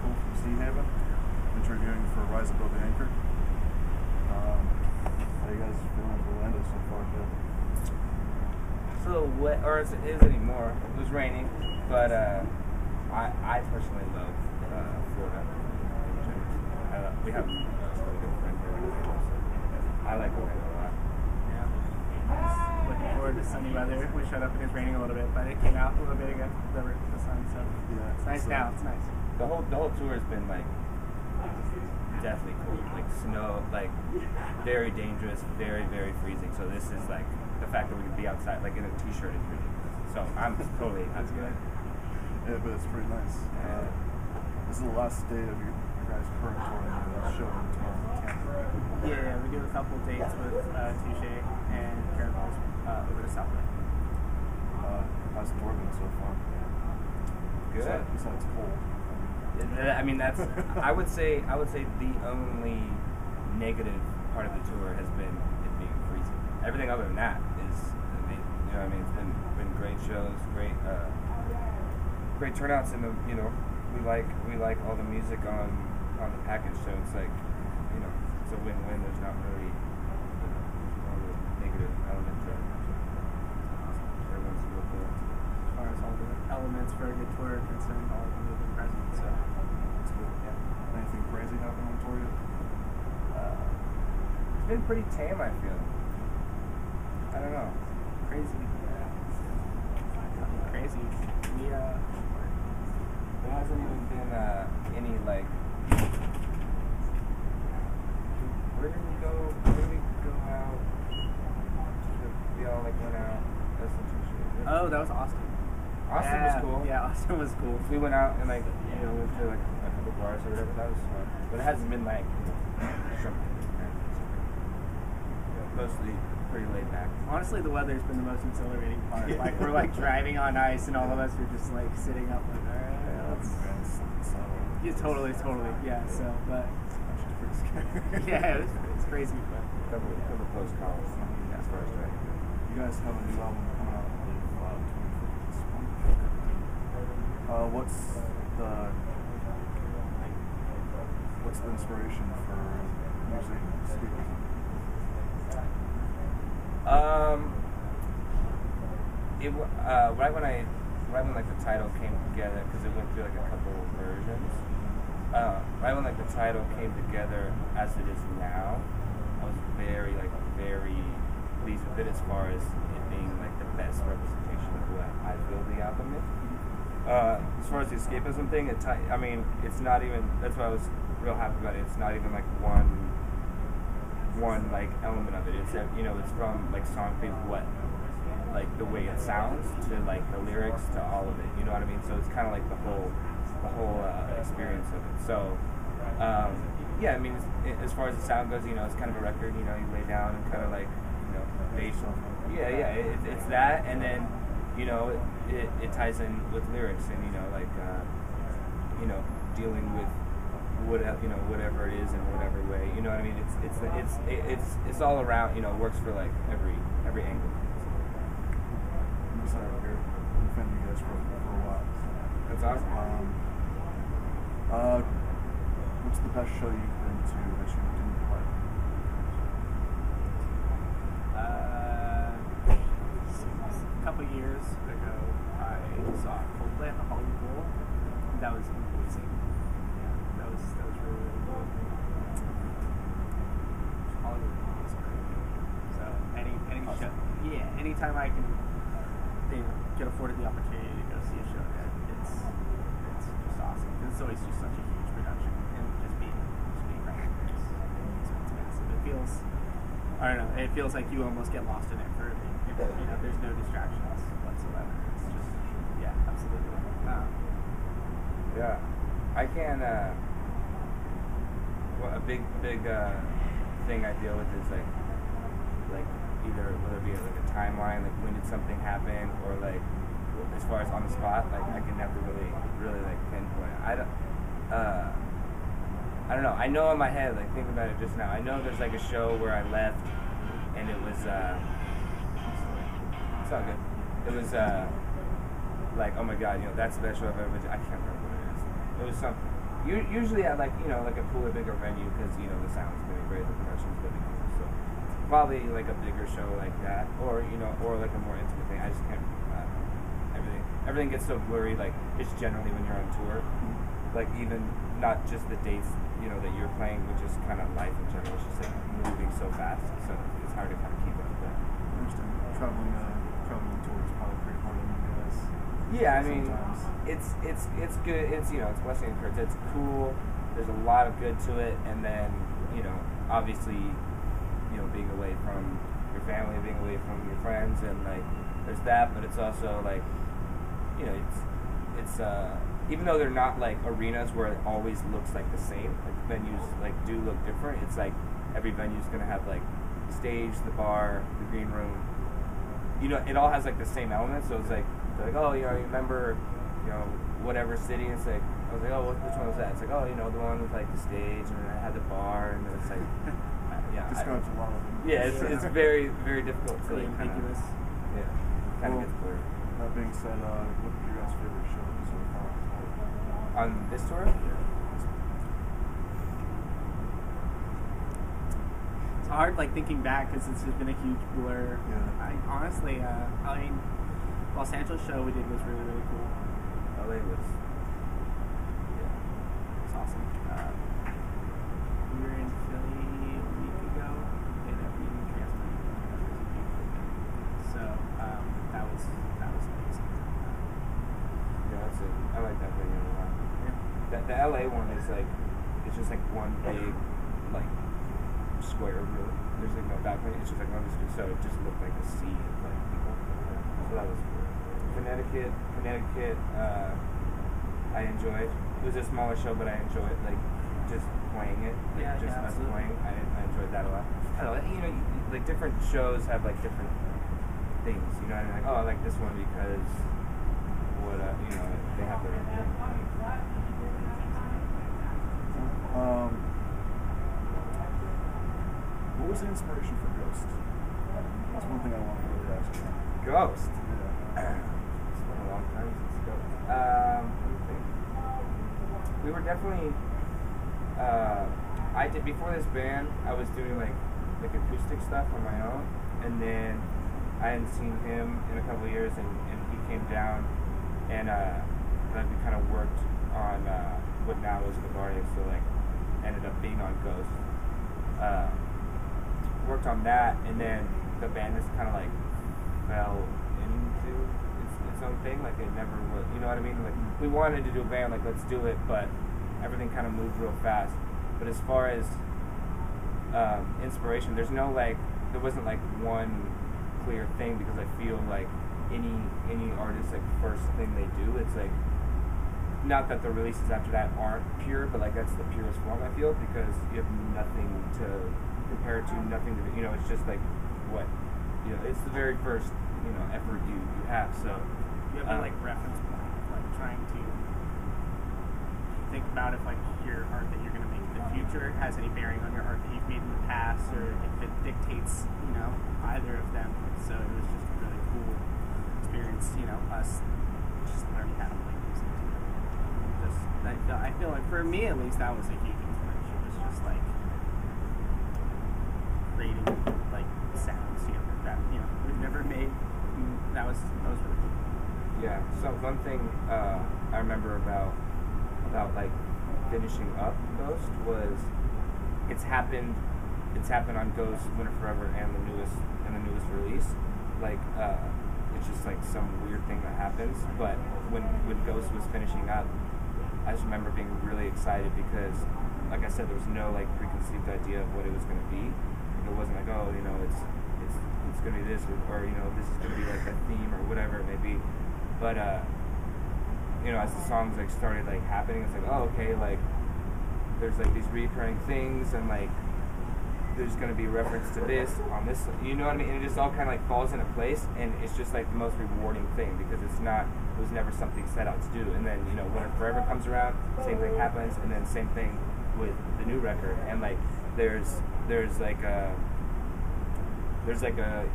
Michael from Seahaven, interviewing for Rise Above the Anchor. How you guys feeling with Orlando so far? Good. It's a little wet, or is anymore. It was raining, but I personally love Florida. We have a really good friend here. I like Orlando a lot. Yeah. Looking forward to sunny weather. We showed up and it was raining a little bit, but it came out a little bit again. The sun, so yeah, it's nice now. It's nice. The whole tour has been like definitely cool. Like snow, like very dangerous, very very freezing. So this is like the fact that we can be outside like in a t-shirt is ridiculous. So I'm totally that's good. Yeah, but it's pretty nice. This is the last day of your guys' current tour and the show in Tampa. Yeah, we do a couple dates with Touche and Caramels over to South Lake. How's the tour been so far? Good. Besides cold. I mean, that's. I would say the only negative part of the tour has been it being freezing. Everything other than that is amazing. You know what I mean? It's been great shows, great turnouts, and we like all the music on the package. So it's like, it's a win-win. There's not really a negative element to it. Everyone's real cool. As far as all the elements for a good tour are concerned, all of them have been present. So it's cool. Yeah. Anything crazy happen on tour yet? It's been pretty tame, I feel. I don't know. Crazy. Yeah. Crazy. There hasn't even been any like. Where did we go out? We all like went out. Oh, that was Austin. Austin was cool. Yeah, Austin was cool. We went out and went to like a couple bars or whatever. That was fun. But it hasn't been like mostly pretty laid back. Honestly, the weather's been the most exhilarating part. Like we're like driving on ice, and all of us are just like sitting up like, all right, let's. Yeah, totally. Yeah. So, but. Yeah, it's crazy, but. Couple close calls. That's first, right? You guys have a new album coming out, I believe, 25th this month. What's the inspiration for using Escapism? Right when like the title came together, because it went through like a couple of versions. Right when like the title came together as it is now, I was very pleased with it as far as it being like the best representation of what I feel the album is. As far as the escapism thing, it's not even. That's why I was real happy about it. It's not even like one like element of it. It's it's from like song things, what like the way it sounds to like the lyrics to all of it. You know what I mean? So it's kind of like the whole experience of it. So yeah, I mean, as far as the sound goes, it's kind of a record. You lay down and kind of like bass. Yeah. It's that, and then it ties in with lyrics and dealing with whatever it is in whatever way. You know what I mean? It's all around. Works for like every angle. I'm excited to hear defend you guys for a while. That's awesome. What's the best show you've been to that you didn't play? A couple years ago, I saw Coldplay at the Hollywood Bowl. That was amazing. Yeah, that was really cool. Hollywood Bowl is great. So any show, anytime I can, get afforded the opportunity to go see a show there, it's just awesome. It's always just such a huge production, and just being right there, it's massive. It feels, I don't know, it feels like you almost get lost in it for a bit. There's no distractions whatsoever. It's just, absolutely. Yeah, I can. A big thing I deal with is like either whether it be like a timeline, like when did something happen, or like as far as on the spot, like I can never really like pinpoint. I don't know. I know in my head, like thinking about it just now, I know there's like a show where I left and it was it's all good. It was like, oh my god, that's the best show I've ever been to. I can't remember what it is. It was something. Usually I like, you know, like a cooler, bigger venue because, you know, the sound's gonna be great, the production's gonna be cool. So probably like a bigger show like that, or, you know, or like a more intimate thing. I just can't. Everything gets so blurry. Like it's generally when you're on tour, like even not just the dates, you know, that you're playing, but just kind of life in general. It's just like moving so fast, so it's hard to kind of keep up with that. I understand. Traveling tour is probably pretty hard on you guys. Yeah, I mean, sometimes. it's good. It's, you know, it's blessing and curse. It's cool. There's a lot of good to it, and then, you know, obviously, you know, being away from your family, being away from your friends, and like there's that. But it's also like, you know, it's even though they're not like arenas where it always looks like the same, like venues like do look different. It's like every venue's gonna have like the stage, the bar, the green room. You know, it all has like the same elements. So it's like they're like, oh, you know, you remember, you know, whatever city. It's like I was like, oh, which one was that? It's like, oh, you know, the one with like the stage, and then I had the bar, and then it's like, yeah, Describes a lot of them. yeah, it's very very difficult to Really like, ambiguous. yeah, kind of Well, gets blurred. That being said, what would your guys' favorite show so far? On this tour, It's hard, like thinking back, because it's just been a huge blur. Yeah. I honestly, I mean, Los Angeles show we did was really really cool. LA was, yeah. It's awesome. We were in Philly a week ago. They ended up being transferred. So that was amazing. Yeah, that's it. I like that venue a lot. Yeah. The LA one is like, it's just like one big, like, square really. There's like no balcony. It's just like one big, so it just looked like a sea of like people. So that was cool. Connecticut, I enjoyed. It was a smaller show, but I enjoyed like just playing it. Like, Yeah, just yeah, us absolutely. playing. I enjoyed that a lot. I don't know, you know, like different shows have like different things. You know what I mean? Like, oh, I like this one because what, you know, they have their own thing. What was the inspiration for Ghost? That's one thing I want to really ask you. Ghost. Yeah. It's been a long time since Ghost. Let me think. We were definitely. I did before this band. I was doing like acoustic stuff on my own, and then I hadn't seen him in a couple of years, and he came down, and then we kind of worked on what now is Reverie, so like ended up being on Ghost. Worked on that, and then the band just kind of like fell into its own thing. Like it never was, you know what I mean? Like we wanted to do a band, like let's do it, but everything kind of moved real fast. But as far as inspiration, there's no like, there wasn't like one clear thing, because I feel like any artist, like first thing they do, it's like, not that the releases after that aren't pure, but like that's the purest form, I feel, because you have nothing to compare it to, nothing to, you know, it's just like what, you know, it's the very first, you know, effort you have. So You have a like reference point, like trying to think about if like your art that you're going to make in the future has any bearing on your art that you've made in the past, or if it dictates, you know, either of them. So it was just a really cool experience, you know, us just learning how to play music together. Just, I feel like for me at least, that was a huge inspiration. It was just like creating like sounds, you know, that you know we've never made. That was really cool. yeah, so one thing I remember about like finishing up Ghost was it's happened on Ghost, Winter Forever, and the newest release. Like it's just like some weird thing that happens. But when Ghost was finishing up, I just remember being really excited because, like I said, there was no like preconceived idea of what it was going to be. It wasn't like, oh, you know, it's going to be this, or you know, this is going to be like a theme or whatever it may be. But you know, as the songs like started like happening, it's like, oh, okay, like there's like these recurring things, and like there's going to be a reference to this on this, you know what I mean? And it just all kind of like falls into place, and it's just like the most rewarding thing, because it was never something set out to do. And then, you know, Winter Forever comes around, same thing happens, and then same thing with the new record. And like there's like a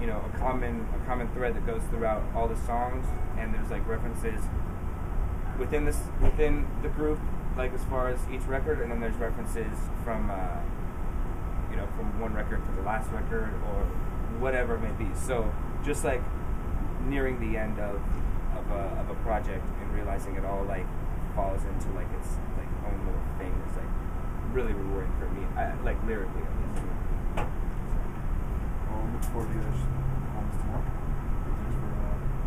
you know a common thread that goes throughout all the songs, and there's like references within the group, like as far as each record, and then there's references from from one record to the last record or whatever it may be. So just like nearing the end of a project and realizing it all like falls into like its like own little thing is like really rewarding for me. Like lyrically, at least. Well, look forward to you guys' performance tomorrow. Thanks for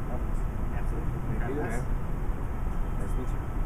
having us. Absolutely. Thank you, man. Nice to meet you.